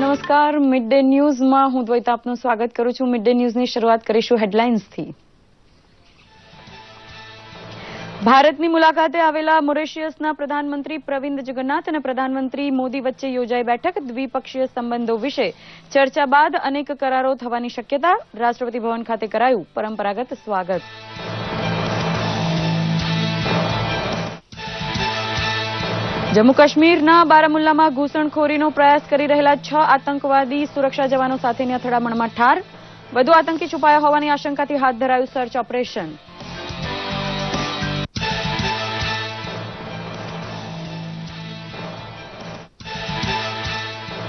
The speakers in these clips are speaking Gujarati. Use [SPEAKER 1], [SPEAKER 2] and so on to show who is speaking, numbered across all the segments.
[SPEAKER 1] નમસ્કાર, મિડ ડે ન્યૂઝમાં હું દ્વૈતા આપનું સ્વાગત કરું છું. મિડ ડે ન્યૂઝની શરૂઆત કરીશું હેડલાઇન્સથી. ભારતની મુલાકાતે આવેલા મોરેશિયસના પ્રધાનમંત્રી પ્રવિન્દ જગન્નાથ અને પ્રધાનમંત્રી મોદી વચ્ચે યોજાઈ બેઠક. દ્વિપક્ષીય સંબંધો વિશે ચર્ચા બાદ અનેક કરારો થવાની શક્યતા. રાષ્ટ્રપતિ ભવન ખાતે કરાયું પરંપરાગત સ્વાગત. જમ્મુ કાશ્મીરના બારામુલ્લામાં ઘૂસણખોરીનો પ્રયાસ કરી રહેલા 6 આતંકવાદી સુરક્ષા જવાનો સાથેની અથડામણમાં ઠાર. વધુ આતંકી છુપાયા હોવાની આશંકાથી હાથ ધરાયું સર્ચ ઓપરેશન.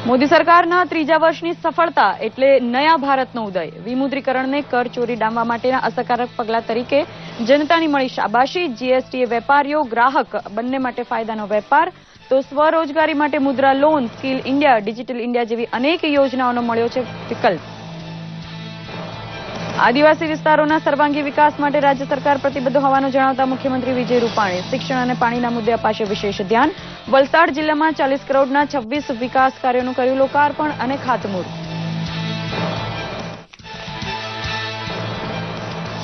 [SPEAKER 1] મોદી સરકારના ત્રીજા વર્ષની સફળતા એટલે નયા ભારતનો ઉદય. વિમુદ્રીકરણને કરચોરી ડામવા માટેના અસરકારક પગલા તરીકે જનતાની મળી શાબાશી. જીએસટીએ વેપારીઓ ગ્રાહક બંને માટે ફાયદાનો વેપાર. તો સ્વરોજગારી માટે Mudra loan, skill India, digital India જેવી અનેક યોજનાઓનો મળ્યો છે વિકલ્પ. આદિવાસી વિસ્તારોના સર્વાંગી વિકાસ માટે રાજ્ય સરકાર પ્રતિબદ્ધ હોવાનું જણાવતા મુખ્યમંત્રી વિજય રૂપાણી. શિક્ષણ અને પાણીના મુદ્દે અપાશે વિશેષ ધ્યાન. વલસાડ જિલ્લામાં 40 કરોડના 26 વિકાસ કાર્યોનું કર્યું લોકાર્પણ અને ખાતમુહૂર્ત.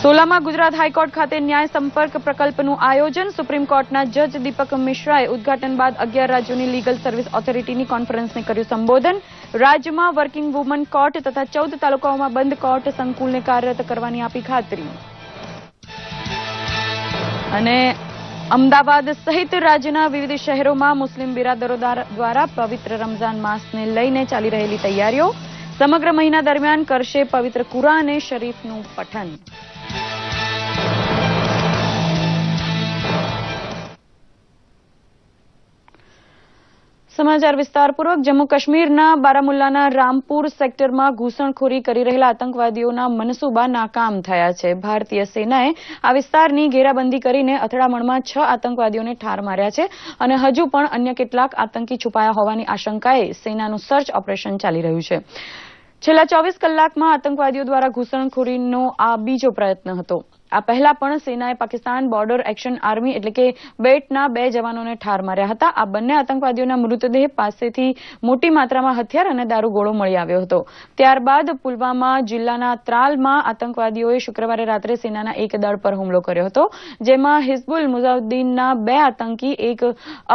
[SPEAKER 1] સોલામાં ગુજરાત હાઈકોર્ટ ખાતે ન્યાય સંપર્ક પ્રકલ્પનું આયોજન. સુપ્રીમ કોર્ટના જજ દીપક મિશ્રાએ ઉદઘાટન બાદ 11 રાજ્યોની લીગલ સર્વિસ ઓથોરિટીની કોન્ફરન્સને કર્યું સંબોધન. રાજ્યમાં વર્કિંગ વુમન કોર્ટ તથા 14 તાલુકાઓમાં બંધ કોર્ટ સંકુલને કાર્યરત કરવાની આપી ખાતરી. અને અમદાવાદ સહિત રાજ્યના વિવિધ શહેરોમાં મુસ્લિમ બિરાદરો દ્વારા પવિત્ર રમઝાન માસને લઈને ચાલી રહેલી તૈયારીઓ. સમગ્ર મહિના દરમિયાન કરશે પવિત્ર કુરાન શરીફનું પઠન. સમાચાર વિસ્તારપૂર્વક. જમ્મુ કાશ્મીરના બારામુલ્લાના રામપુર સેક્ટરમાં ઘૂસણખોરી કરી રહેલા આતંકવાદીઓના મનસૂબા નાકામ થયા છે. ભારતીય સેનાએ આ વિસ્તારની ઘેરાબંધી કરીને અથડામણમાં 6 આતંકવાદીઓને ઠાર માર્યા છે અને હજુ પણ અન્ય કેટલાક આતંકી છુપાયા હોવાની આશંકાએ સેનાનું સર્ચ ઓપરેશન ચાલી રહ્યું છે. છેલ્લા 24 કલાકમાં આતંકવાદીઓ દ્વારા ઘૂસણખોરીનો આ બીજો પ્રયત્ન હતો. આ પહેલા પણ સેનાએ પાકિસ્તાન બોર્ડર એક્શન આર્મી એટલે કે બેટના 2 જવાનોને ઠાર માર્યા હતા. આ બંને આતંકવાદીઓના મૃતદેહ પાસેથી મોટી માત્રામાં હથિયાર અને દારૂગોળો મળી આવ્યો હતો. ત્યારબાદ પુલવામા જિલ્લાના ત્રાલમાં આતંકવાદીઓએ શુક્રવારે રાત્રે સેનાના એક દળ પર હુમલો કર્યો હતો, જેમાં હિઝબુલ મુજાહિદ્દીનના 2 આતંકી એક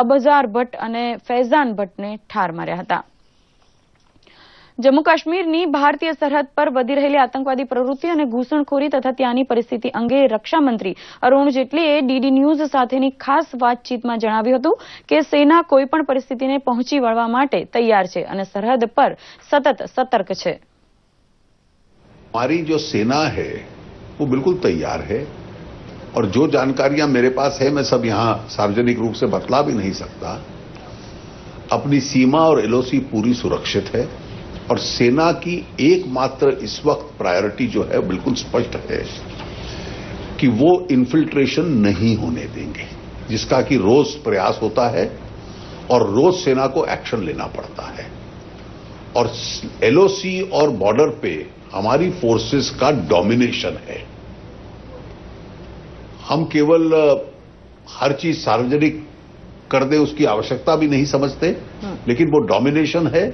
[SPEAKER 1] અબઝાર ભટ્ટ અને ફૈઝાન ભટ્ટને ઠાર માર્યા હતા. જમ્મુ કાશ્મીરની ભારતીય સરહદ પર વધી રહેલી આતંકવાદી પ્રવૃત્તિ અને ઘૂસણખોરી તથા ત્યાંની પરિસ્થિતિ અંગે રક્ષામંત્રી અરુણ જેટલીએ ડીડી ન્યૂઝ સાથેની ખાસ વાતચીતમાં જણાવ્યું હતું કે સેના કોઈપણ પરિસ્થિતિને પહોંચી વળવા માટે તૈયાર છે અને સરહદ પર સતત સતર્ક છે.
[SPEAKER 2] हमारी जो सेना है वो बिल्कुल तैयार है और जो जानकारियां मेरे पास है मैं सब यहां सार्वजनिक रूप से बतला भी नहीं सकता. अपनी सीमा और एलओसी पूरी सुरक्षित है और सेना की एकमात्र इस वक्त प्रायोरिटी जो है बिल्कुल स्पष्ट है कि वो इन्फिल्ट्रेशन नहीं होने देंगे, जिसका कि रोज प्रयास होता है और रोज सेना को एक्शन लेना पड़ता है. और एलओसी और बॉर्डर पे हमारी फोर्सेस का डोमिनेशन है. हम केवल हर चीज सार्वजनिक कर दे उसकी आवश्यकता भी नहीं समझते, लेकिन वो डोमिनेशन है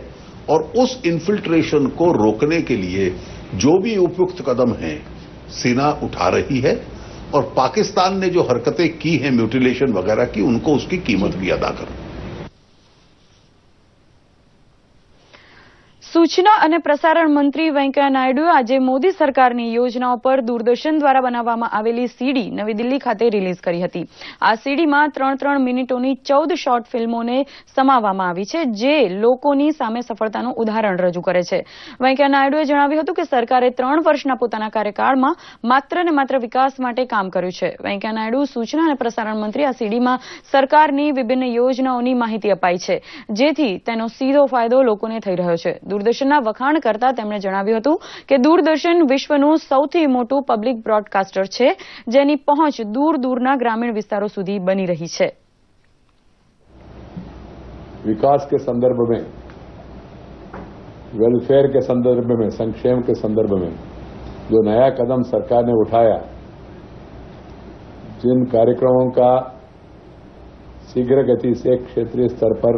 [SPEAKER 2] और उस इन्फिल्ट्रेशन को रोकने के लिए जो भी उपयुक्त कदम हैं सेना उठा रही है और पाकिस्तान ने जो हरकतें की हैं म्यूटिलेशन वगैरह की, उनको उसकी कीमत भी अदा करनी.
[SPEAKER 1] સૂચના અને પ્રસારણ મંત્રી વેંકૈયા નાયડુએ આજે મોદી સરકારની યોજનાઓ પર દૂરદર્શન દ્વારા બનાવવામાં આવેલી સીડી નવી દિલ્હી ખાતે રિલીઝ કરી હતી. આ સીડીમાં 3 મિનિટોની 14 શોર્ટ ફિલ્મોને સમાવવામાં આવી છે, જે લોકોની સામે સફળતાનું ઉદાહરણ રજૂ કરે છે. વેંકૈયા નાયડુએ જણાવ્યું હતું કે સરકારે 3 વર્ષના પોતાના કાર્યકાળમાં માત્ર ને માત્ર વિકાસ માટે કામ કર્યું છે. વેંકૈયા નાયડુ સૂચના અને પ્રસારણ મંત્રી આ સીડીમાં સરકારની વિભિન્ન યોજનાઓની માહિતી અપાઈ છે, જેથી તેનો સીધો ફાયદો લોકોને થઈ રહ્યો છે. દૂરદર્શનના વખાણ કરતા તેમણે જણાવ્યું હતું કે દૂરદર્શન વિશ્વનું સૌથી મોટું પબ્લિક બ્રોડકાસ્ટર છે, જેની પહોંચ દૂર દૂરના ગ્રામીણ વિસ્તારો સુધી બની રહી છે.
[SPEAKER 3] विकास के संदर्भ में, वेलफेयर के संदर्भ में, संक्षेम के संदर्भ में जो नया कदम सरकार ने उठाया, जिन कार्यक्रमों का शीघ्र गति से क्षेत्रीय स्तर पर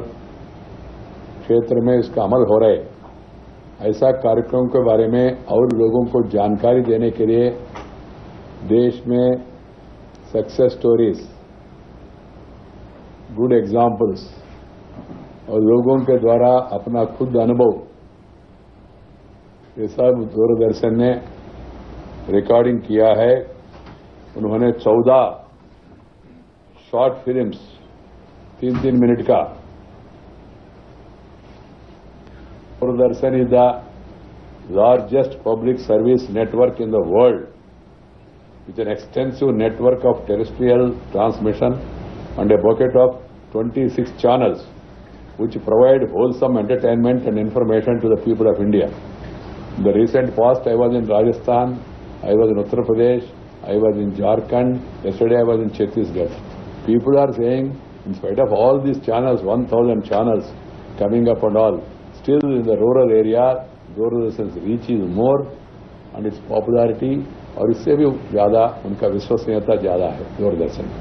[SPEAKER 3] क्षेत्र में इसका अमल हो रहा है, ऐसा कार्यक्रम के बारे में और लोगों को जानकारी देने के लिए देश में सक्सेस स्टोरीज, गुड एग्जाम्पल्स और लोगों के द्वारा अपना खुद अनुभव, ये सब दूरदर्शन ने रिकॉर्डिंग किया है। उन्होंने 14 शॉर्ट फिल्म्स 3-3 मिनट का। Doordarshan is the largest public service network in the world with an extensive network of terrestrial transmission and a bucket of 26 channels which provide wholesome entertainment and information to the people of India. In the recent past, I was in Rajasthan, I was in Uttar Pradesh, I was in Jharkhand, yesterday I was in Chhattisgarh. People are saying, in spite of all these channels, 1,000 channels coming up and all, still in the rural area, Doordarshan's reach is more and its popularity और इससे भी ज्यादा उनका विश्वसनीयता ज्यादा है दूरदर्शन।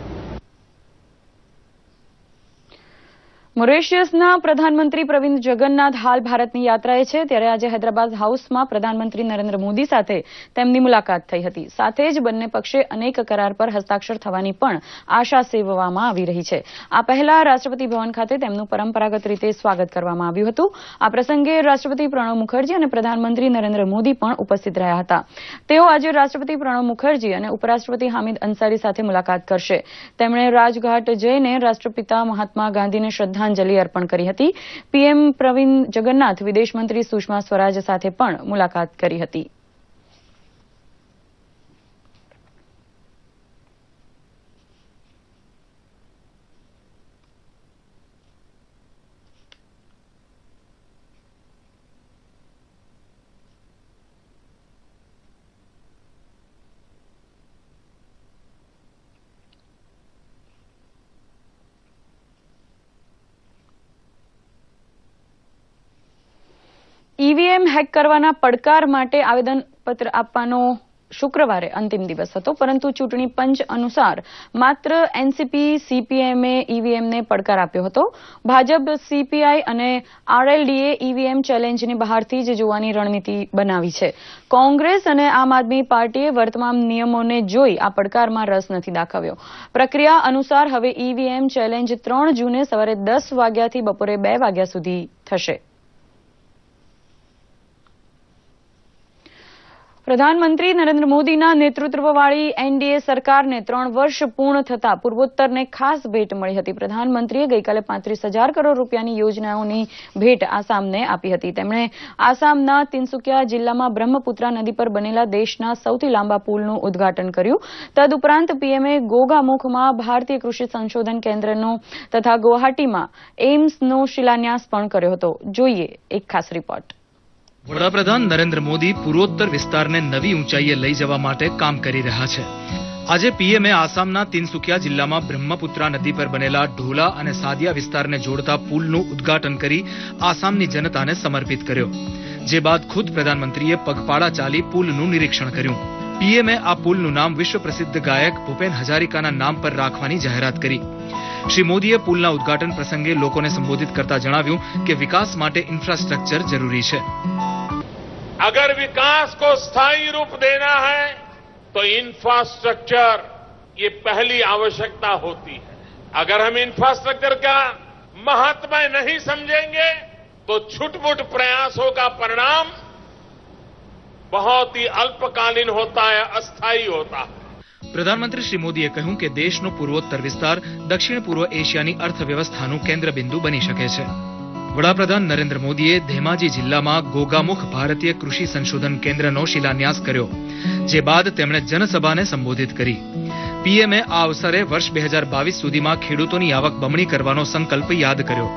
[SPEAKER 1] મોરેશિયસના પ્રધાનમંત્રી પ્રવિન્દ જગન્નાથ હાલ ભારતની યાત્રાએ છે, ત્યારે આજે હૈદરાબાદ હાઉસમાં પ્રધાનમંત્રી નરેન્દ્ર મોદી સાથે તેમની મુલાકાત થઈ હતી। સાથે જ બંને પક્ષે અનેક કરાર પર હસ્તાક્ષર થવાની પણ આશા સેવવામાં આવી રહી છે। આ પહેલા રાષ્ટ્રપતિ ભવન ખાતે તેમનું પરંપરાગત રીતે સ્વાગત કરવામાં આવ્યું હતું। આ પ્રસંગે રાષ્ટ્રપતિ પ્રણવ મુખર્જી અને પ્રધાનમંત્રી નરેન્દ્ર મોદી પણ ઉપસ્થિત રહ્યા હતા। તેઓ આજે રાષ્ટ્રપતિ પ્રણવ મુખર્જી અને ઉપરાષ્ટ્રપતિ હામિદ અંસારી સાથે મુલાકાત કરશે। તેમણે રાજઘાટ જઈને રાષ્ટ્રપિતા મહાત્મા ગાંધીને શ્રદ્ધાંજલિ अर्पण करी हती। पीएम प्रवीण जगन्नाथ विदेश मंत्री सुषमा स्वराज साथे पण मुलाकात करी हती। ईवीएम हैक करवाना પડકાર માટે આવેદનપત્ર આપવાનો શુક્રવારે અંતિમ દિવસ હતો, પરંતુ ચૂંટણી પંચ અનુસાર માત્ર એનસીપી સીપીએમએ ઈવીએમને પડકાર આપ્યો હતો। ભાજપ, સીપીઆઈ અને આરએલડીએ ઈવીએમ ચેલેન્જને બહારથી જ જોવાની રણનીતિ બનાવી છે। કોંગ્રેસ અને આમ આદમી પાર્ટીએ વર્તમાન નિયમોને જોઈ આ પડકારમાં રસ નથી દાખવ્યો। પ્રક્રિયા અનુસાર હવે ઈવીએમ ચેલેન્જ 3 જૂને સવારે 10 વાગ્યાથી બપોરે 2 વાગ્યા સુધી થશે। પ્રધાનમંત્રી નરેન્દ્ર મોદીના નેતૃત્વવાળી એનડીએ સરકારને 3 વર્ષ પૂર્ણ થતા પૂર્વોત્તરને ખાસ ભેટ મળી હતી। પ્રધાનમંત્રીએ ગઈકાલે 35,000 કરોડ રૂપિયાની યોજનાઓની ભેટ આસામને આપી હતી। તેમણે આસામના તિનસુકિયા જિલ્લામાં બ્રહ્મપુત્રા નદી પર બનેલા દેશના સૌથી લાંબા પુલનું ઉદ્ઘાટન કર્યું। તદુપરાંત પીએમએ ગોગામુખમાં ભારતીય કૃષિ સંશોધન કેન્દ્રનો તથા ગુવાહાટીમાં એઇમ્સનો શિલાન્યાસ પણ કર્યો હતો। જોઈએ એક ખાસ રિપોર્ટ।
[SPEAKER 4] વડાપ્રધાન નરેન્દ્ર મોદી પૂર્વોત્તર વિસ્તારને નવી ઊંચાઈએ લઈ જવા માટે કામ કરી રહ્યા છે। આજે પીએમએ આસામના તિનસુકિયા જિલ્લામાં બ્રહ્મપુત્રા નદી પર બનેલા ઢોલા અને સાદિયા વિસ્તારને જોડતા પુલનું ઉદ્ઘાટન કરી આસામની જનતાને સમર્પિત કર્યો। જે બાદ ખુદ પ્રધાનમંત્રીએ પગપાળા ચાલી પુલનું નિરીક્ષણ કર્યું। પીએમએ આ પુલનું નામ વિશ્વ પ્રસિદ્ધ ગાયક ભૂપેન હજારિકાના નામ પર રાખવાની જાહેરાત કરી। શ્રી મોદીએ પુલના ઉદ્ઘાટન પ્રસંગે લોકોને સંબોધિત કરતા જણાવ્યું કે વિકાસ માટે ઇન્ફ્રાસ્ટ્રક્ચર જરૂરી છે।
[SPEAKER 5] अगर विकास को स्थायी रूप देना है तो इंफ्रास्ट्रक्चर ये पहली आवश्यकता होती है। अगर हम इंफ्रास्ट्रक्चर का महत्व नहीं समझेंगे तो छुटपुट प्रयासों का परिणाम बहुत ही अल्पकालीन होता है, अस्थायी होता है।
[SPEAKER 4] પ્રધાનમંત્રી શ્રી મોદીએ કહ્યું કે દેશનો પૂર્વોત્તર વિસ્તાર દક્ષિણ પૂર્વ એશિયાની અર્થવ્યવસ્થાનું કેન્દ્રબિંદુ બની શકે છે। વડાપ્રધાન નરેન્દ્ર મોદીએ ધેમાજી જિલ્લામાં ગોગામુખ ભારતીય કૃષિ સંશોધન કેન્દ્રનો શિલાન્યાસ કર્યો। જે બાદ તેમણે જનસભાને સંબોધિત કરી। પીએમએ આ અવસરે વર્ષ 2022 સુધીમાં ખેડૂતોની આવક બમણી કરવાનો સંકલ્પ યાદ કર્યો।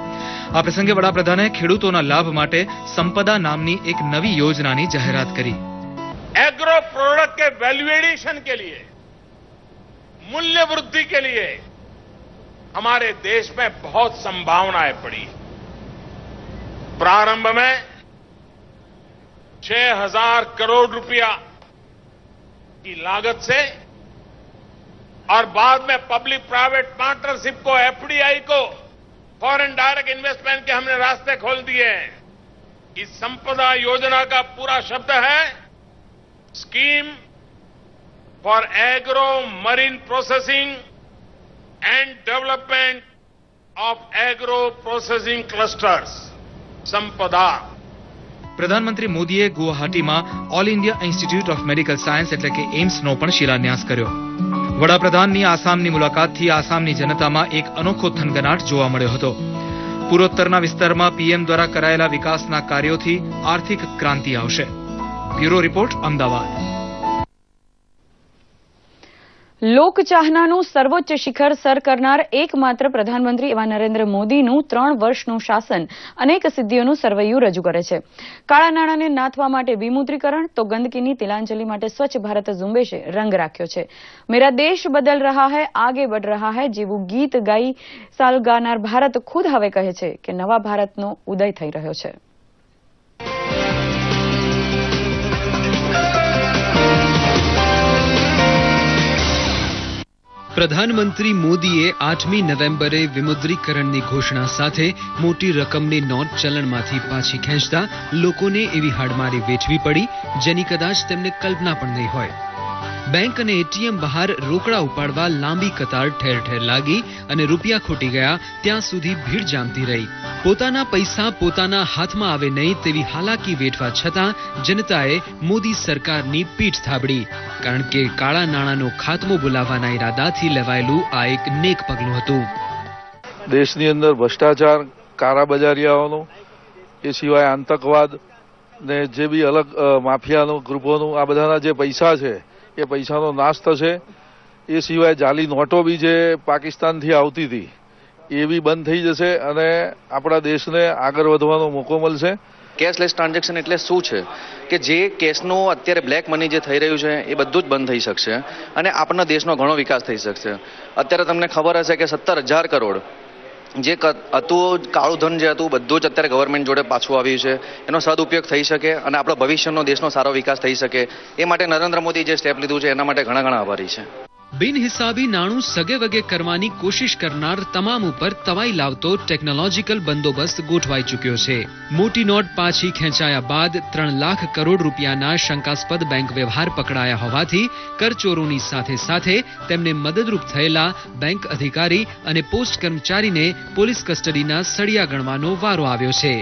[SPEAKER 4] આ પ્રસંગે વડાપ્રધાને ખેડૂતોના લાભ માટે સંપદા નામની એક નવી યોજનાની જાહેરાત કરી।
[SPEAKER 5] एग्रो प्रोडक्ट के वैल्यू एडिशन के लिए, मूल्य वृद्धि के लिए हमारे देश में बहुत संभावनाएं पड़ी। प्रारंभ में 6,000 करोड़ रुपया की लागत से और बाद में पब्लिक प्राइवेट पार्टनरशिप को, एफडीआई को, फॉरेन डायरेक्ट इन्वेस्टमेंट के हमने रास्ते खोल दिए हैं। इस संपदा योजना का पूरा शब्द है scheme for agro marine processing and development of agro processing clusters संपदा।
[SPEAKER 4] પ્રધાનમંત્રી મોદીએ ગુવાહાટીમાં all India institute of medical science એટલે કે એઇમ્સનો પણ શિલાન્યાસ કર્યો. વડાપ્રધાનની આસામની મુલાકાતથી આસામની જનતામાં એક અનોખો થનગનાટ જોવા મળ્યો હતો. પૂર્વોત્તરના વિસ્તારમાં પીએમ દ્વારા કરાયેલા વિકાસના કાર્યોથી આર્થિક ક્રાંતિ આવશે. Bureau report, Ahmedabad.
[SPEAKER 1] લોકચાહનાનું સર્વોચ્ચ શિખર સર કરનાર એકમાત્ર પ્રધાનમંત્રી એવા નરેન્દ્ર મોદીનું 3 વર્ષનું શાસન અનેક સિદ્ધિઓનું સરવૈયું રજૂ કરે છે. કાળા નાણાંને નાથવા માટે વિમુદ્રીકરણ તો ગંદકીની તિલાંજલિ માટે સ્વચ્છ ભારત ઝુંબેશે રંગ રાખ્યો છે. મેરા દેશ બદલ રહા હૈ, આગે બઢ રહા હૈ જેવું ગીત ગાઈ સાલ ગાનાર ભારત ખુદ હવે કહે છે કે નવા ભારતનો ઉદય થઈ રહ્યો છે.
[SPEAKER 6] પ્રધાનમંત્રી મોદીએ 8મી નવેમ્બરે વિમુદ્રીકરણની ઘોષણા સાથે મોટી રકમની નોટ ચલણમાંથી પાછી ખેંચતા લોકોને એવી હાડમારી વેઠવી પડી જેની કદાચ તેમને કલ્પના પણ નહીં હોય. બેંક અને એટીએમ બહાર રોકડા ઉપાડવા લાંબી કતાર ઠેર ઠેર લાગી અને રૂપિયા ખોટી ગયા ત્યાં સુધી ભીડ જામતી રહી. પોતાના પૈસા પોતાના હાથમાં આવે નહીં તેવી હાલાકી વેઠવા છતાં જનતાએ મોદી સરકારની પીઠ થાબડી. કારણ કે કાળા નાણાંનો ખાત્મો બોલાવવાના ઈરાદાથી લેવાયેલું આ એક નેક પગલું હતું.
[SPEAKER 7] દેશની અંદર ભ્રષ્ટાચાર, કાળાબજારિયાઓનો, એ સિવાય આતંકવાદ ને જે બી અલગ માફિયાનો ગ્રુપોનું આ બધાના જે પૈસા છે એ પૈસાનો નાશ થશે. એ સિવાય જાલી નોટો બી જે પાકિસ્તાનથી આવતી હતી એ બી બંધ થઈ જશે અને આપણા દેશને આગળ વધવાનો મોકો મળશે.
[SPEAKER 8] કેશલેસ ટ્રાન્ઝેક્શન એટલે શું છે કે જે કેશનો અત્યારે બ્લેક મની જે થઈ રહ્યું છે એ બધું જ બંધ થઈ શકશે અને આપણા દેશનો ઘણો વિકાસ થઈ શકશે. અત્યારે તમને ખબર હશે કે 17,000 કરોડ જે હતું કાળું ધન જે હતું બધું જ અત્યારે ગવર્મેન્ટ જોડે પાછું આવ્યું છે. એનો સદુપયોગ થઈ શકે અને આપણો ભવિષ્યનો દેશનો સારો વિકાસ થઈ શકે એ માટે નરેન્દ્ર મોદી જે સ્ટેપ લીધું છે એના માટે ઘણા ઘણા આભારી છે.
[SPEAKER 6] બિનહિસાબી નાણું સગે વગે કરવાની કોશિશ કરનાર તમામ ઉપર તવાઈ લાવતો ટેકનોલોજીકલ બંદોબસ્ત ગોઠવાઈ ચૂક્યો છે. મોટી નોટ પાછી ખેંચાયા બાદ 3 લાખ કરોડ રૂપિયાના શંકાસ્પદ બેંક વ્યવહાર પકડાયા હોવાથી કરચોરોની સાથે સાથે તેમને મદદરૂપ થયેલા બેંક અધિકારી અને પોસ્ટ કર્મચારીને પોલીસ કસ્ટડીના સળિયા ગણવાનો વારો આવ્યો છે.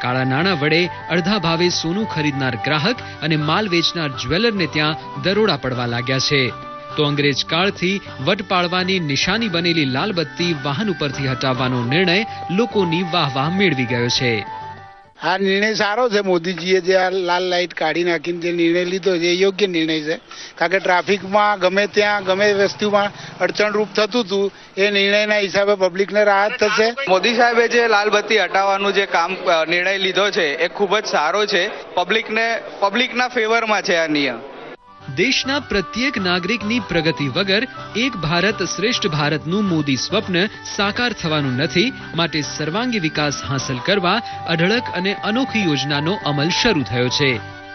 [SPEAKER 6] કાળા નાણાં વડે અડધા ભાવે સોનું ખરીદનાર ગ્રાહક અને માલ વેચનાર જ્વેલરને ત્યાં દરોડા પડવા લાગ્યા છે. તો અંગ્રેજ કાળથી વટ પાળવાની નિશાની બનેલી લાલ બત્તી વાહન ઉપરથી હટાવવાનો નિર્ણય લોકોની વાહવાહ મેળવી ગયો છે.
[SPEAKER 9] આ નિર્ણય સારો છે. મોદીજીએ જે આ લાલ લાઇટ કાઢી નાખીને જે નિર્ણય લીધો છે એ યોગ્ય નિર્ણય છે. કારણ કે ટ્રાફિકમાં ગમે ત્યાં ગમે વસ્તુમાં અડચણરૂપ થતું હતું એ નિર્ણયના હિસાબે પબ્લિકને રાહત થશે.
[SPEAKER 10] મોદી સાહેબે જે લાલ બત્તી હટાવવાનું જે કામ નિર્ણય લીધો છે એ ખૂબ જ સારો છે. પબ્લિકના ફેવરમાં છે આ નિયમ.
[SPEAKER 6] દેશના પ્રત્યેક નાગરિકની પ્રગતિ વગર એક ભારત શ્રેષ્ઠ ભારતનું મોદી સ્વપ્ન સાકાર થવાનું નથી. માટે સર્વાંગી વિકાસ હાંસલ કરવા અઢળક અને અનોખી યોજનાનો અમલ શરૂ થયો છે.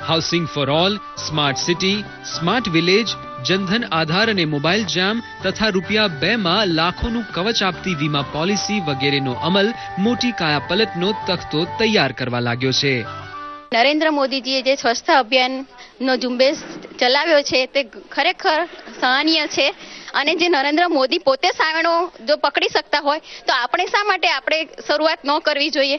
[SPEAKER 6] Housing for all, smart city, smart village, Jan Dhan Aadhaar અને મોબાઈલ જામ તથા ₹2 લાખોનું કવચ આપતી વીમા પોલિસી વગેરેનો અમલ મોટી કાયાપલટનો તખ્તો તૈયાર કરવા લાગ્યો છે.
[SPEAKER 11] નરેન્દ્ર મોદીજીએ જે સ્વચ્છતા અભિયાનનો ઝુંબેશ ચલાવ્યો છે તે ખરેખર સરાહનીય છે અને જે નરેન્દ્ર મોદી પોતે સાવણો જો પકડી શકતા હોય તો આપણે શા માટે શરૂઆત ન કરવી જોઈએ.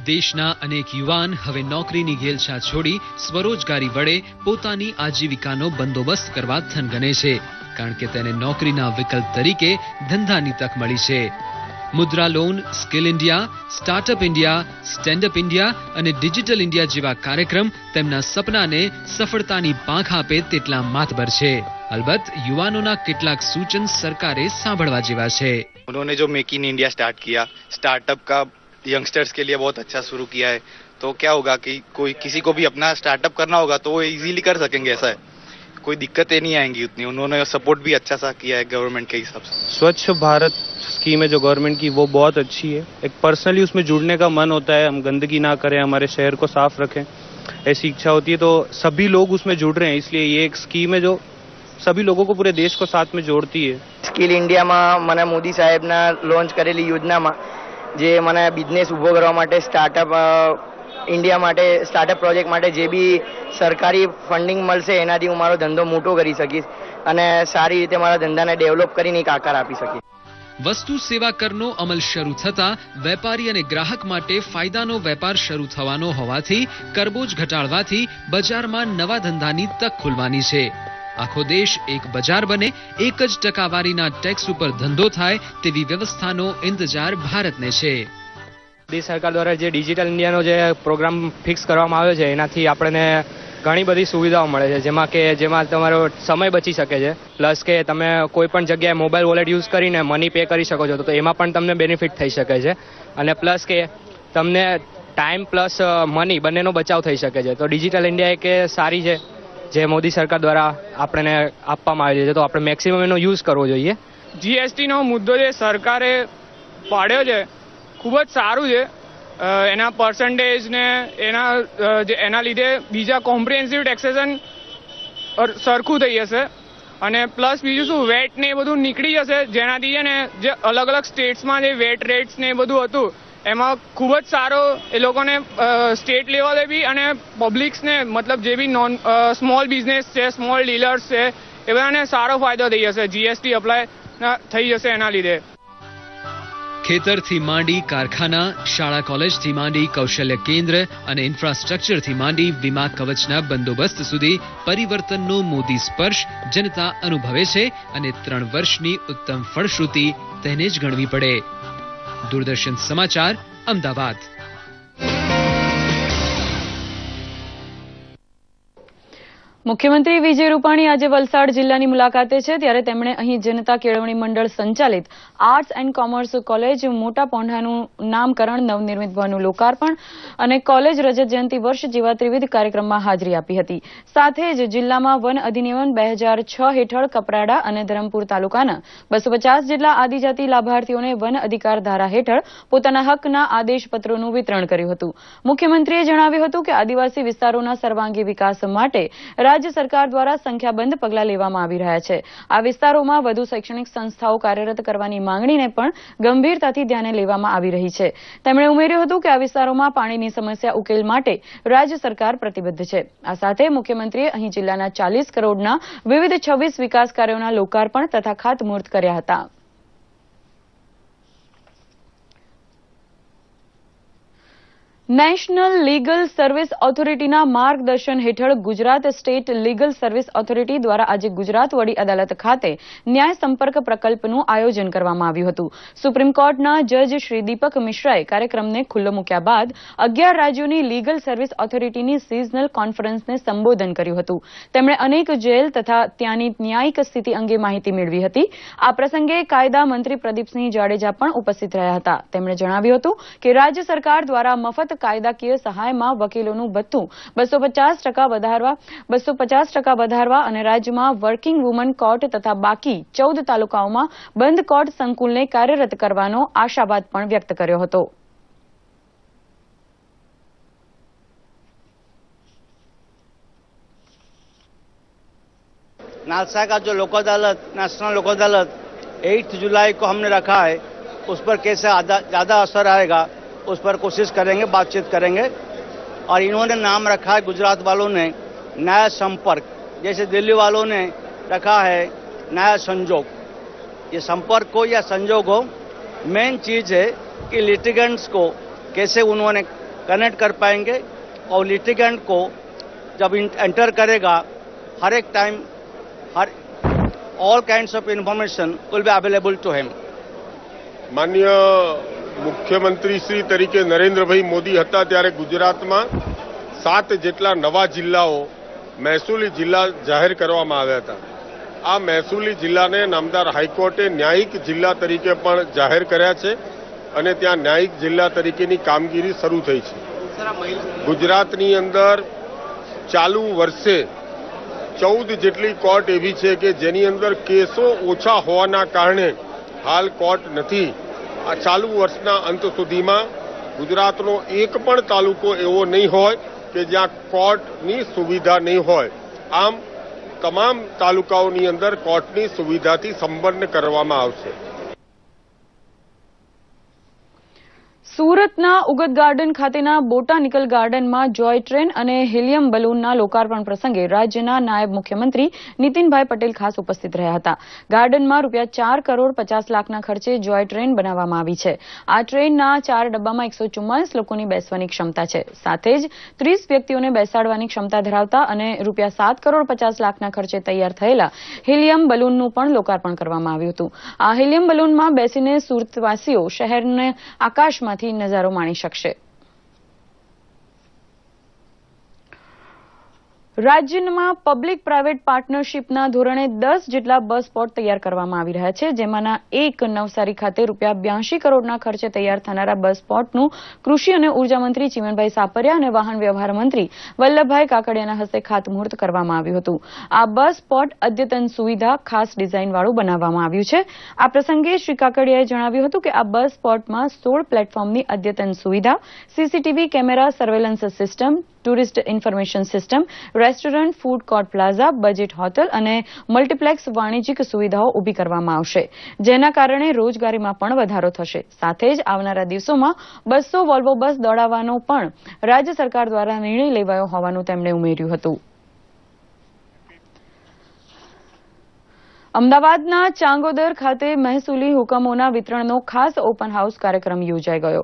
[SPEAKER 6] દેશના અનેક યુવાન હવે નોકરીની ઘેલછા છોડી સ્વરોજગારી વડે પોતાની આજીવિકાનો બંદોબસ્ત કરવા થનગને છે. કારણ કે તેને નોકરીના વિકલ્પ તરીકે ધંધાની તક મળી છે. Mudra loan, skill India, startup India, standup India અને ડિજિટલ ઇન્ડિયા જેવા કાર્યક્રમ તેમના સપનાને સફળતાની પાંખ આપે તેટલા માતબર છે. અલબત્ત યુવાનોના કેટલાક સૂચન સરકારે સાંભળવા જેવા છે.
[SPEAKER 10] उन्होंने जो मेक इन इंडिया स्टार्ट किया, स्टार्टअप का यंगस्टर्स के लिए बहुत अच्छा शुरू किया है. तो क्या होगा कि कोई किसी को भी अपना स्टार्टअप करना होगा तो वो इजीली कर सकेंगे. ऐसा है कोई दिक्कतें नहीं आएंगी उतनी. उन्होंने सपोर्ट भी अच्छा सा किया है गवर्नमेंट के हिसाब से.
[SPEAKER 12] स्वच्छ भारत स्कीम है जो गवर्नमेंट की वो बहुत अच्छी है. एक पर्सनली उसमें जुड़ने का मन होता है. हम गंदगी ना करें, हमारे शहर को साफ रखें, ऐसी इच्छा होती है. तो सभी लोग उसमें जुड़ रहे हैं. इसलिए ये एक स्कीम है जो सभी लोगों को पूरे देश को साथ में जोड़ती है.
[SPEAKER 13] સ્કિલ ઇન્ડિયામાં મને મોદી સાહેબના લોન્ચ કરેલી યોજનામાં જે મને બિઝનેસ ઊભો કરવા માટે સ્ટાર્ટઅપ ઇન્ડિયા માટે સ્ટાર્ટઅપ પ્રોજેક્ટ માટે જે બી સરકારી ફંડિંગ મળશે એનાથી હું મારો ધંધો મોટો કરી શકીશ અને સારી રીતે મારા ધંધાને ડેવલપ કરીને એક આકાર આપી શકીશ.
[SPEAKER 6] વસ્તુ સેવા કરનો અમલ શરૂ થતા વેપારી અને ગ્રાહક માટે ફાયદાનો વેપાર શરૂ થવાનો હોવાથી કરબોજ ઘટાડવાથી બજારમાં નવા ધંધાની તક ખુલવાની છે. આખો દેશ એક બજાર બને, એક જ ટકાવારીના ટેક્સ ઉપર ધંધો થાય તેવી વ્યવસ્થાનો ઇંતજાર ભારતને છે.
[SPEAKER 14] મોદી સરકાર દ્વારા જે ડિજિટલ ઇન્ડિયાનો જે પ્રોગ્રામ ફિક્સ કરવામાં આવ્યો છે એનાથી આપણને ઘણી બધી સુવિધાઓ મળે છે, જેમાં તમારો સમય બચી શકે છે, પ્લસ કે તમે કોઈ પણ જગ્યાએ મોબાઈલ વોલેટ યુઝ કરીને મની પે કરી શકો છો, તો એમાં પણ તમને બેનિફિટ થઈ શકે છે. અને પ્લસ કે તમને ટાઈમ પ્લસ મની બંનેનો બચાવ થઈ શકે છે. તો ડિજિટલ ઇન્ડિયા એક સારી છે જે મોદી સરકાર દ્વારા આપણને આપવામાં આવેલી છે, તો આપણે મેક્સિમમ એનો યુઝ કરવો જોઈએ.
[SPEAKER 15] જીએસટીનો મુદ્દો જે સરકારે પાડ્યો છે ખૂબ જ સારું છે. એના પર્સન્ટેજ ને એના લીધે બીજા કોમ્પ્રિહેન્સિવ ટેક્સેશન સરખું થઈ જશે અને પ્લસ બીજું શું વેટ ને એ બધું નીકળી જશે, જેનાથી છે ને જે અલગ અલગ સ્ટેટ્સમાં જે વેટ રેટ્સ ને એ બધું હતું એમાં ખૂબ જ સારો એ લોકોને સ્ટેટ લેવલે બી અને પબ્લિક્સને મતલબ જે બી સ્મોલ બિઝનેસ છે, સ્મોલ ડીલર્સ છે, એ બધાને સારો ફાયદો થઈ જશે. જીએસટી અપ્લાય થઈ જશે એના લીધે.
[SPEAKER 6] ખેતરથી માંડી કારખાના, શાળા કોલેજથી માંડી કૌશલ્ય કેન્દ્ર અને ઇન્ફ્રાસ્ટ્રક્ચરથી માંડી વીમા કવચના બંદોબસ્ત સુધી પરિવર્તનનો મોદી સ્પર્શ જનતા અનુભવે છે અને 3 વર્ષની ઉત્તમ ફળશ્રુતિ તેને જ ગણવી પડે. દૂરદર્શન સમાચાર, અમદાવાદ.
[SPEAKER 1] મુખ્યમંત્રી વિજય રૂપાણી આજે વલસાડ જિલ્લાની મુલાકાતે છે, ત્યારે તેમણે અહીં જનતા કેળવણી મંડળ સંચાલિત આર્ટ્સ એન્ડ કોમર્સ કોલેજ મોટા પોંઢાનું નામકરણ, નવનિર્મિત ભવનનું લોકાર્પણ અને કોલેજ રજત જયંતિ વર્ષ જેવા ત્રિવિધ કાર્યક્રમમાં હાજરી આપી હતી. સાથે જ જિલ્લામાં વન અધિનિયમ 2006 હેઠળ કપરાડા અને ધરમપુર તાલુકાના 250 જેટલા આદિજાતિ લાભાર્થીઓને વન અધિકાર ધારા હેઠળ પોતાના હકના આદેશપત્રોનું વિતરણ કર્યું હતું. મુખ્યમંત્રીએ જણાવ્યું હતું કે આદિવાસી વિસ્તારોના સર્વાંગી વિકાસ માટે રાજ્ય સરકાર દ્વારા સંખ્યાબંધ પગલાં લેવામાં આવી રહ્યા છે. આ વિસ્તારોમાં વધુ શૈક્ષણિક સંસ્થાઓ કાર્યરત કરવાની માંગણીને પણ ગંભીરતાથી ધ્યાને લેવામાં આવી રહી છે. તેમણે ઉમેર્યું હતું કે આ વિસ્તારોમાં પાણીની સમસ્યા ઉકેલ માટે રાજ્ય સરકાર પ્રતિબદ્ધ છે. આ સાથે મુખ્યમંત્રીએ અહીં જિલ્લાના 40 કરોડના વિવિધ 26 વિકાસ કાર્યોના લોકાર્પણ તથા ખાતમુહૂર્ત કર્યા હતા. નેશનલ લીગલ સર્વિસ ઓથોરિટીના માર્ગદર્શન હેઠળ Gujarat state legal service authority દ્વારા આજે ગુજરાત વડી અદાલત ખાતે ન્યાય સંપર્ક પ્રકલ્પનું આયોજન કરવામાં આવ્યું હતું. સુપ્રીમ કોર્ટના જજ શ્રી દીપક મિશ્રાએ કાર્યક્રમને ખુલ્લો મૂક્યા બાદ 11 રાજ્યોની લીગલ સર્વિસ ઓથોરિટીની સિઝનલ કોન્ફરન્સને સંબોધન કર્યું હતું. તેમણે અનેક જેલ તથા ત્યાંની ન્યાયિક સ્થિતિ અંગે માહિતી મેળવી હતી. આ પ્રસંગે કાયદા મંત્રી પ્રદીપસિંહ જાડેજા પણ ઉપસ્થિત રહ્યા હતા. તેમણે જણાવ્યું હતું કે રાજ્ય સરકાર દ્વારા મફત કાયદાકીય સહાયમાં વકીલોનું ભથ્થું 250% વધારવા અને રાજ્યમાં વર્કિંગ વુમન કોર્ટ તથા બાકી 14 તાલુકાઓમાં બંધ કોર્ટ સંકુલને કાર્યરત કરવાનો આશાવાદ પણ વ્યક્ત કર્યો હતો.
[SPEAKER 16] नालसा का जो लोक अदालत, नेशनल लोक अदालत 8 जुलाई को हमने रखा है, उस पर कैसे ज़्यादा असर आएगा उस पर कोशिश करेंगे, बातचीत करेंगे. और इन्होंने नाम रखा है गुजरात वालों ने न्याय संपर्क, जैसे दिल्ली वालों ने रखा है न्याय संजोग. ये संपर्क हो या संजोग हो, मेन चीज़ है कि लिटिगेंट्स को कैसे उन्होंने कनेक्ट कर पाएंगे और लिटिगेंट को जब एंटर करेगा हर एक time all kinds of information will be available to him.
[SPEAKER 17] માનનીય મુખ્યમંત્રી શ્રી તરીકે નરેન્દ્રભાઈ મોદી હતા ત્યારે ગુજરાતમાં 7 જેટલા નવા જિલ્લાઓ મહેસૂલી જિલ્લા જાહેર કરવામાં આવ્યા હતા. આ મહેસૂલી જિલ્લાને નામદાર હાઈકોર્ટે ન્યાયિક જિલ્લા તરીકે પણ જાહેર કર્યા છે અને ત્યાં ન્યાયિક જિલ્લા તરીકેની કામગીરી શરૂ થઈ છે. ગુજરાતની અંદર ચાલુ વર્ષે 14 જેટલી કોર્ટ એવી છે કે જેની અંદર કેસો ઓછા હોવાના કારણે હાલ કોર્ટ નથી. આ ચાલુ વર્ષના અંત સુધીમાં ગુજરાતનો એક પણ તાલુકો એવો નહીં હોય કે જ્યાં કોર્ટની સુવિધા નહીં હોય. આમ તમામ તાલુકાઓની અંદર કોર્ટની સુવિધાથી સંપન્ન કરવામાં આવશે.
[SPEAKER 1] સુરતના ઉગત ગાર્ડન ખાતેના બોટાનિકલ ગાર્ડનમાં જોય ટ્રેન અને હિલિયમ બલૂનના લોકાર્પણ પ્રસંગે રાજ્યના નાયબ મુખ્યમંત્રી નીતિનભાઈ પટેલ ખાસ ઉપસ્થિત રહ્યા હતા. ગાર્ડનમાં ₹4 કરોડ 50 લાખના ખર્ચે જોય ટ્રેન બનાવવામાં આવી છે. આ ટ્રેનના 4 ડબ્બામાં 144 લોકોની બેસવાની ક્ષમતા છે. સાથે જ 30 વ્યક્તિઓને બેસાડવાની ક્ષમતા ધરાવતા અને ₹7 કરોડ 50 લાખના ખર્ચે તૈયાર થયેલા હિલિયમ બલૂનનું પણ લોકાર્પણ કરવામાં આવ્યું હતું. આ હિલિયમ બલૂનમાં બેસીને સુરતવાસીઓ શહેરને આકાશમાં નજારો માણી શકશે. રાજ્યમાં પબ્લિક પ્રાઇવેટ પાર્ટનરશીપના ધોરણે 10 જેટલા બસ સ્પોટ તૈયાર કરવામાં આવી રહ્યા છે, જેમાંના એક નવસારી ખાતે ₹82 કરોડના ખર્ચે તૈયાર થનારા બસ સ્પોટનું કૃષિ અને ઉર્જા મંત્રી ચીમનભાઈ સાપરિયા અને વાહન વ્યવહાર મંત્રી વલ્લભભાઈ કાકડિયાના હસ્તે ખાતમુહૂર્ત કરવામાં આવ્યું હતું. આ બસ સ્પોટ અદ્યતન સુવિધા ખાસ ડિઝાઇનવાળું બનાવવામાં આવ્યું છે. આ પ્રસંગે શ્રી કાકડિયાએ જણાવ્યું હતું કે આ બસ સ્પોટમાં 16 પ્લેટફોર્મની અદ્યતન સુવિધા, CCTV camera surveillance system, tourist information system, restaurant, food court plaza, budget hotel અને મલ્ટીપ્લેક્સ વાણિજ્યિક સુવિધાઓ ઊભી કરવામાં આવશે, જેના કારણે રોજગારીમાં પણ વધારો થશે. સાથે જ આવનારા દિવસોમાં 200 વોલ્વો બસ દોડાવવાનો પણ રાજ્ય સરકાર દ્વારા નિર્ણય લેવાયો હોવાનું તેમણે ઉમેર્યું હતું. અમદાવાદના ચાંગોદર ખાતે મહેસૂલી હુકમોના વિતરણનો ખાસ ઓપન હાઉસ કાર્યક્રમ યોજાઈ ગયો.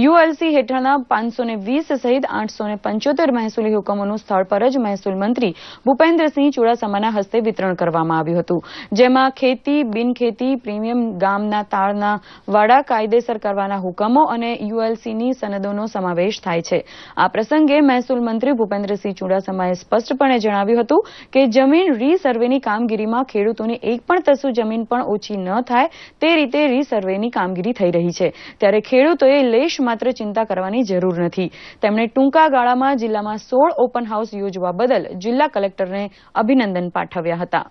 [SPEAKER 1] યુએલસી હેઠળના 520 સહિત 875 મહેસૂલી હુકમોનું સ્થળ પર જ મહેસૂલ મંત્રી ભૂપેન્દ્રસિંહ ચુડાસમાના હસ્તે વિતરણ કરવામાં આવ્યું હતું, જેમાં ખેતી, બિનખેતી, પ્રીમિયમ, ગામના તાળના વાડા કાયદેસર કરવાના હુકમો અને યુએલસીની સનદોનો સમાવેશ થાય છે. આ પ્રસંગે મહેસૂલ મંત્રી ભૂપેન્દ્રસિંહ ચુડાસમાએ સ્પષ્ટપણે જણાવ્યું હતું કે જમીન રીસર્વેની કામગીરીમાં ખેડૂતોની એક પણ તસુ જમીન પણ ઓછી ન થાય તે રીતે રીસર્વેની કામગીરી થઈ રહી છે, ત્યારે ખેડૂતોએ લેશ માત્ર ચિંતા કરવાની જરૂર નથી. તેમણે ટૂંકા ગાળામાં જિલ્લામાં 16 ઓપન હાઉસ યોજવા બદલ જિલ્લા કલેક્ટરને અભિનંદન પાઠવ્યા હતા.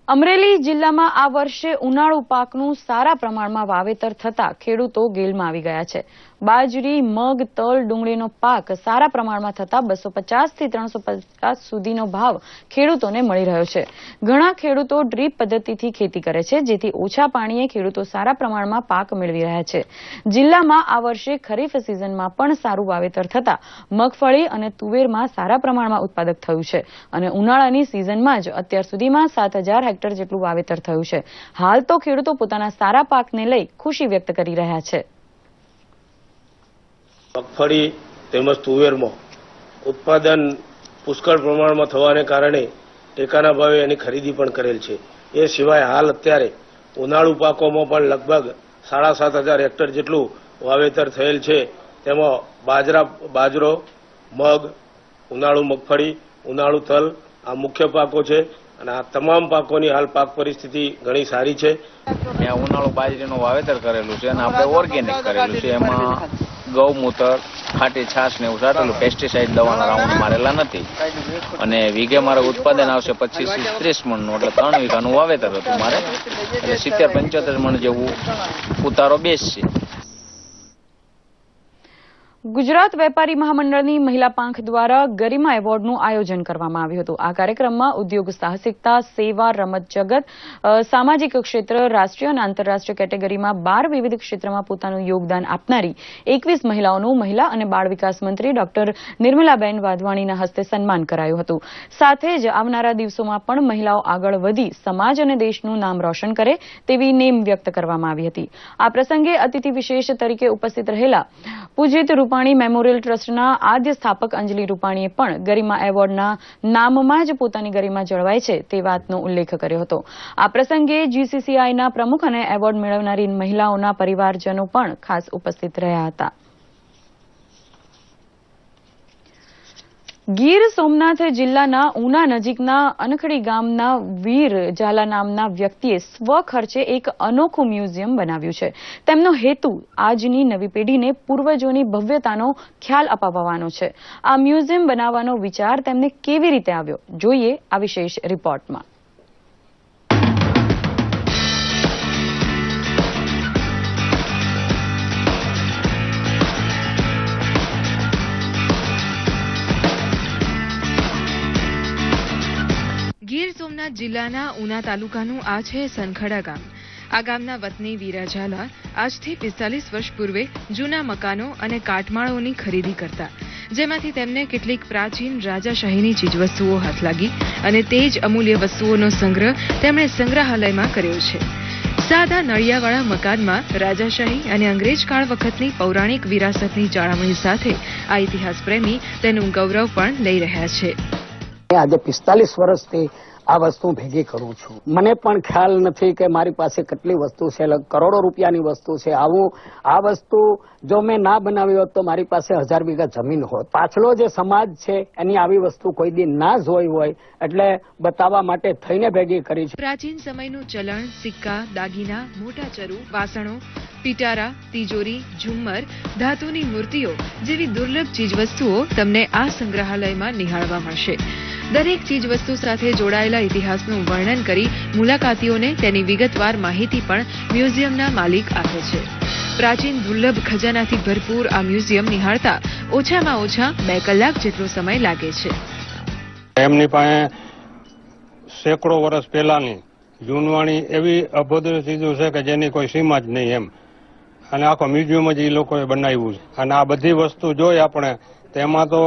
[SPEAKER 1] અમરેલી જિલ્લામાં આ વર્ષે ઉનાળુ પાકનું સારા પ્રમાણમાં વાવેતર થતા ખેડૂતો ગેલમાં આવી ગયા છે. બાજરી, મગ, તલ, ડુંગળીનો પાક સારા પ્રમાણમાં થતા 250 થી 350 સુધીનો ભાવ ખેડૂતોને મળી રહ્યો છે. ઘણા ખેડૂતો ડ્રીપ પદ્ધતિથી ખેતી કરે છે, જેથી ઓછા પાણીએ ખેડૂતો સારા પ્રમાણમાં પાક મેળવી રહ્યા છે. જિલ્લામાં આ વર્ષે ખરીફ સિઝનમાં પણ સારું વાવેતર થતા મગફળી અને તુવેરમાં સારા પ્રમાણમાં ઉત્પાદક થયું છે અને ઉનાળાની સિઝનમાં જ અત્યાર સુધીમાં 7000 હેક્ટર જેટલું વાવેતર થયું છે. હાલ તો ખેડૂતો પોતાના સારા પાકને લઈ ખુશી વ્યક્ત કરી રહ્યા છે.
[SPEAKER 18] મગફળી તેમજ તુવેરમાં ઉત્પાદન પુષ્કળ પ્રમાણમાં થવાને કારણે ટેકાના ભાવે એની ખરીદી પણ કરેલ છે. એ સિવાય હાલ અત્યારે ઉનાળુ પાકોમાં પણ લગભગ 7500 હેક્ટર જેટલું વાવેતર થયેલ છે. તેમાં બાજરો, મગ, ઉનાળુ મગફળી, ઉનાળુ તલ આ મુખ્ય પાકો છે અને આ તમામ પાકોની હાલ પાક પરિસ્થિતિ ઘણી સારી છે.
[SPEAKER 19] ઉનાળુ બાજરીનું વાવેતર કરેલું છે અને આપણે ઓર્ગેનિક કરેલું છે. એમાં ગૌમૂત્ર, ખાટી છાશ ને એવું સાટેલું, પેસ્ટિસાઇડ દવાના રાઉન્ડ મારેલા નથી અને વીઘે મારે ઉત્પાદન આવશે 25 થી 30 મણનું, એટલે 3 વીઘાનું વાવેતર હતું મારે, એટલે 70-75 મણ જેવું ઉતારો બેસશે.
[SPEAKER 1] ગુજરાત વેપારી મહામંડળની મહિલા પાંખ દ્વારા ગરિમા એવોર્ડનું આયોજન કરવામાં આવ્યું હતું. આ કાર્યક્રમમાં ઉદ્યોગ સાહસિકતા, સેવા, રમત જગત, સામાજિક ક્ષેત્ર, રાષ્ટ્રીય અને આંતરરાષ્ટ્રીય કેટેગરીમાં 12 વિવિધ ક્ષેત્રમાં પોતાનું યોગદાન આપનારી 21 મહિલાઓનું મહિલા અને બાળ વિકાસ મંત્રી ડોક્ટર નિર્મલાબેન વાધવાણીના હસ્તે સન્માન કરાયું હતું. સાથે જ આવનારા દિવસોમાં પણ મહિલાઓ આગળ વધી સમાજ અને દેશનું નામ રોશન કરે તેવી નેમ વ્યક્ત કરવામાં આવી હતી. આ પ્રસંગે અતિથિ વિશેષ તરીકે ઉપસ્થિત રહેલા પૂજિત રૂપાણી મેમોરિયલ ટ્રસ્ટના આદ્ય સ્થાપક અંજલિ રૂપાણીએ પણ ગરિમા એવોર્ડના નામમાં જ પોતાની ગરિમા જળવાય છે તે વાતનો ઉલ્લેખ કર્યો હતો. આ પ્રસંગે જીસીસીઆઈના પ્રમુખ અને એવોર્ડ મેળવનારી મહિલાઓના પરિવારજનો પણ ખાસ ઉપસ્થિત રહ્યા હતા. ગીર સોમનાથ જિલ્લાના ઉના નજીકના અનખડી ગામના વીર ઝાલા નામના વ્યક્તિએ સ્વખર્ચે એક અનોખું મ્યુઝિયમ બનાવ્યું છે. તેમનો હેતુ આજની નવી પેઢીને પૂર્વજોની ભવ્યતાનો ખ્યાલ અપાવવાનો છે. આ મ્યુઝિયમ બનાવવાનો વિચાર તેમને કેવી રીતે આવ્યો, જોઈએ આ વિશેષ રિપોર્ટમાં.
[SPEAKER 20] ગીર સોમનાથ જિલ્લાના ઉના તાલુકાનું આ છે સનખડા ગામ. આ ગામના વતની વીરા ઝાલા આજથી 45 વર્ષ પૂર્વે જૂના મકાનો અને કાટમાળોની ખરીદી કરતા, જેમાંથી તેમને કેટલીક પ્રાચીન રાજાશાહીની ચીજવસ્તુઓ હાથ લાગી અને તે જ અમૂલ્ય વસ્તુઓનો સંગ્રહ તેમણે સંગ્રહાલયમાં કર્યો છે. સાદા નળિયાવાળા મકાનમાં રાજાશાહી અને અંગ્રેજ કાળ વખતની પૌરાણિક વિરાસતની જાળવણી સાથે આ ઇતિહાસ પ્રેમી તેનું ગૌરવ પણ લઈ રહ્યા છે.
[SPEAKER 21] આજે 45 વર્ષથી આ વસ્તુ ભેગી કરું છું. મને પણ ખ્યાલ નથી કે મારી પાસે કેટલી વસ્તુ છે, કરોડો રૂપિયાની વસ્તુ છે. આ વસ્તુ જો મેં ના બનાવી હોત તો મારી પાસે 1000 વીઘા જમીન હોત. પાછલો જે સમાજ છે એની આવી વસ્તુ કોઈ દી ના જોઈ હોય એટલે બતાવવા માટે થઈને ભેગી કરી છે.
[SPEAKER 20] પ્રાચીન સમયનું ચલણ, સિક્કા, દાગીના, મોટા ચરુ, વાસણો, પિટારા, તિજોરી, ઝુમ્મર, ધાતુની મૂર્તિઓ જેવી દુર્લભ ચીજવસ્તુઓ તમને આ સંગ્રહાલયમાં નિહાળવા મળશે. દરેક ચીજવસ્તુ સાથે જોડાયેલા ઇતિહાસનું વર્ણન કરી મુલાકાતીઓને તેની વિગતવાર માહિતી પણ મ્યુઝિયમના માલિક આપે છે. પ્રાચીન દુર્લભ ખજાનાથી ભરપૂર આ મ્યુઝિયમ નિહાળતા ઓછામાં ઓછા 2 કલાક જેટલો સમય લાગે છે.
[SPEAKER 22] એમની પાસે સેંકડો વર્ષ પહેલાની જૂનવાણી એવી અભદ્ર ચીજો છે કે જેની કોઈ સીમા જ નહીં એમ, અને આખો મ્યુઝિયમ જ એ લોકોએ બનાવ્યું છે. અને આ બધી વસ્તુ જોઈ આપણે તેમાં તો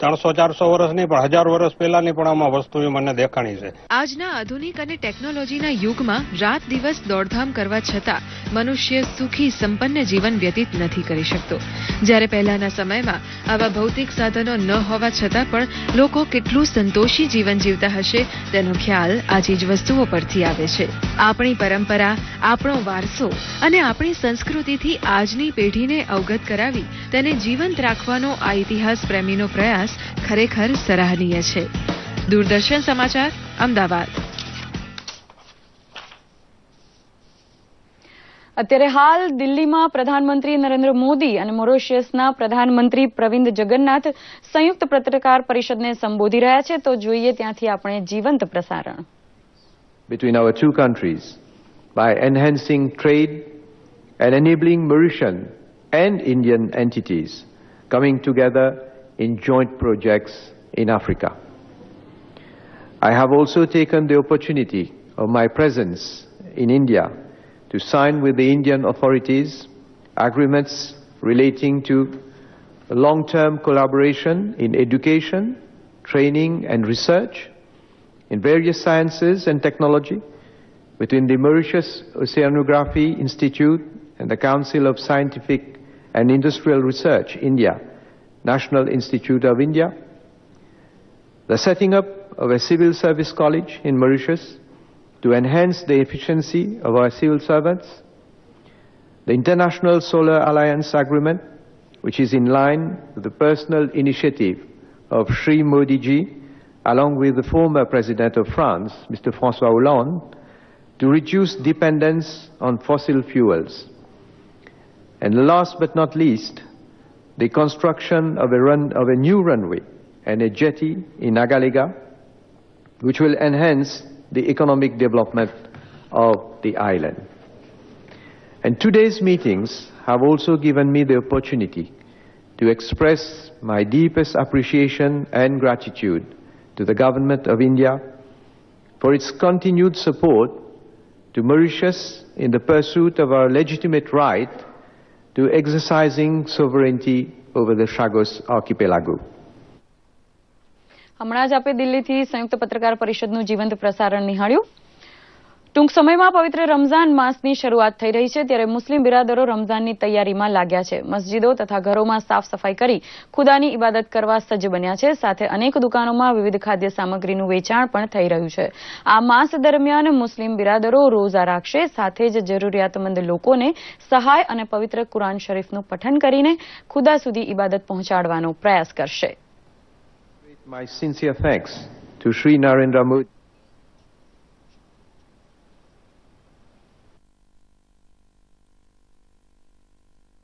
[SPEAKER 22] 300-400 વર્ષ નહીં પણ 1000 વર્ષ પહેલાની પણ આમાં વસ્તુ મને દેખાણી છે.
[SPEAKER 20] આજના આધુનિક અને ટેકનોલોજીના યુગમાં રાત દિવસ દોડધામ કરવા છતાં મનુષ્ય સુખી સંપન્ન જીવન વ્યતીત નથી કરી શકતો. જ્યારે પહેલાના સમયમાં આવા ભૌતિક સાધનો ન હોવા છતાં પણ લોકો કેટલું સંતોષી જીવન જીવતા હશે તેનો ખ્યાલ આ ચીજવસ્તુઓ પરથી આવે છે. આપણી પરંપરા, આપણો વારસો અને આપણી સંસ્કૃતિથી આજની પેઢીને અવગત કરાવી તેને જીવંત રાખવાનો આ ઇતિહાસ પ્રેમીનો પ્રયાસ ખરેખર સરાહનીય છે. દૂરદર્શન સમાચાર, અમદાવાદ.
[SPEAKER 1] અત્યારે હાલ દિલ્હીમાં પ્રધાનમંત્રી નરેન્દ્ર મોદી અને મોરિશિયસના પ્રધાનમંત્રી પ્રવિન્દ જગન્નાથ સંયુક્ત પત્રકાર પરિષદને સંબોધી રહ્યા છે. તો જોઈએ ત્યાંથી આપણે જીવંત પ્રસારણ.
[SPEAKER 23] Between our two countries by enhancing trade and enabling Mauritian and Indian entities coming together in joint projects in Africa. I have also taken the opportunity of my presence in India to sign with the Indian authorities agreements relating to long-term collaboration in education, training and research in various sciences and technology between the Mauritius Oceanography Institute and the Council of Scientific and Industrial Research, India, National Institute of India, the setting up of a civil service college in Mauritius to enhance the efficiency of our civil servants, the International Solar Alliance Agreement, which is in line with the personal initiative of Shri Modi ji, along with the former President of France, Mr. François Hollande, to reduce dependence on fossil fuels. And last but not least, the construction of a new runway and a jetty in Nagaliga, which will enhance the economic development of the island. And today's meetings have also given me the opportunity to express my deepest appreciation and gratitude to the Government of India for its continued support to Mauritius in the pursuit of our legitimate right to exercising sovereignty over the Chagos archipelago.
[SPEAKER 1] હમણાં જ આપણે દિલ્હીથી સંયુક્ત પત્રકાર પરિષદનું જીવંત પ્રસારણ નિહાળ્યું. ટૂંક સમયમાં પવિત્ર રમઝાન માસની શરૂઆત થઈ રહી છે, ત્યારે મુસ્લિમ બિરાદરો રમઝાનની તૈયારીમાં લાગ્યા છે. મસ્જિદો તથા ઘરોમાં સાફ સફાઈ કરી ખુદાની ઇબાદત કરવા સજ્જ બન્યા છે. સાથે અનેક દુકાનોમાં વિવિધ ખાદ્ય સામગ્રીનું વેચાણ પણ થઈ રહ્યું છે. આ માસ દરમિયાન મુસ્લિમ બિરાદરો રોઝા રાખશે, સાથે જ જરૂરિયાતમંદ લોકોને સહાય અને પવિત્ર કુરાન શરીફનું પઠન કરીને ખુદા સુધી ઇબાદત પહોંચાડવાનો પ્રયાસ કરશે.
[SPEAKER 23] My sincere thanks to Shri Narendra Modi.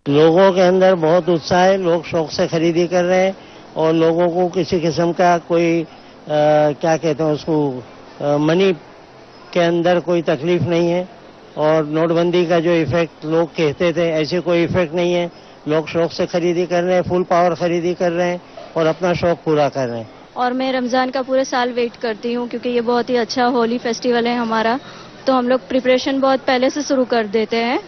[SPEAKER 24] लोगों के अंदर बहुत उत्साह है, लोग शौक से खरीदी कर रहे हैं और लोगों को किसी किस्म का कोई क्या कहते हैं उसको मनी के अंदर कोई तकलीफ नहीं है और नोटबंदी का जो इफेक्ट लोग कहते थे ऐसे कोई इफेक्ट नहीं है. लोग शौक से खरीदी कर रहे हैं, फुल पावर खरीदी कर रहे हैं और अपना शौक पूरा कर रहे हैं.
[SPEAKER 25] और मैं रमज़ान का पूरे साल वेट करती हूँ क्योंकि ये बहुत ही अच्छा होली फेस्टिवल है हमारा
[SPEAKER 2] तो हम लोग प्रिपरेशन बहुत पहले से शुरू कर देते हैं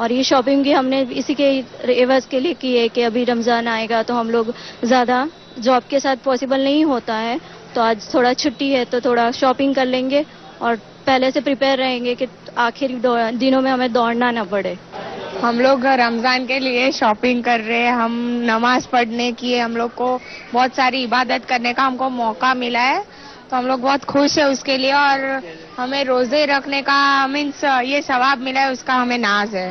[SPEAKER 2] और ये शॉपिंग भी हमने इसी के एवज के लिए की है कि अभी रमज़ान आएगा तो हम लोग ज़्यादा जॉब के साथ पॉसिबल नहीं होता है, तो आज थोड़ा छुट्टी है तो थोड़ा शॉपिंग कर लेंगे और पहले से प्रिपेयर रहेंगे कि आखिरी दिनों में हमें दौड़ना ना पड़े।
[SPEAKER 3] हम लोग रमज़ान के लिए शॉपिंग कर रहे हैं, हम नमाज पढ़ने की है, हम लोग को बहुत सारी इबादत करने का हमको मौका मिला है, तो हम लोग बहुत खुश है उसके लिए और हमें रोजे रखने का मीन्स ये सवाब मिला है उसका हमें नाज है।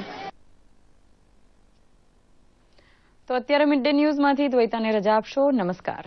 [SPEAKER 1] तो અત્યારે મિડ ડે ન્યૂઝમાંથી દ્વૈતાને રજા આપશો। નમસ્કાર।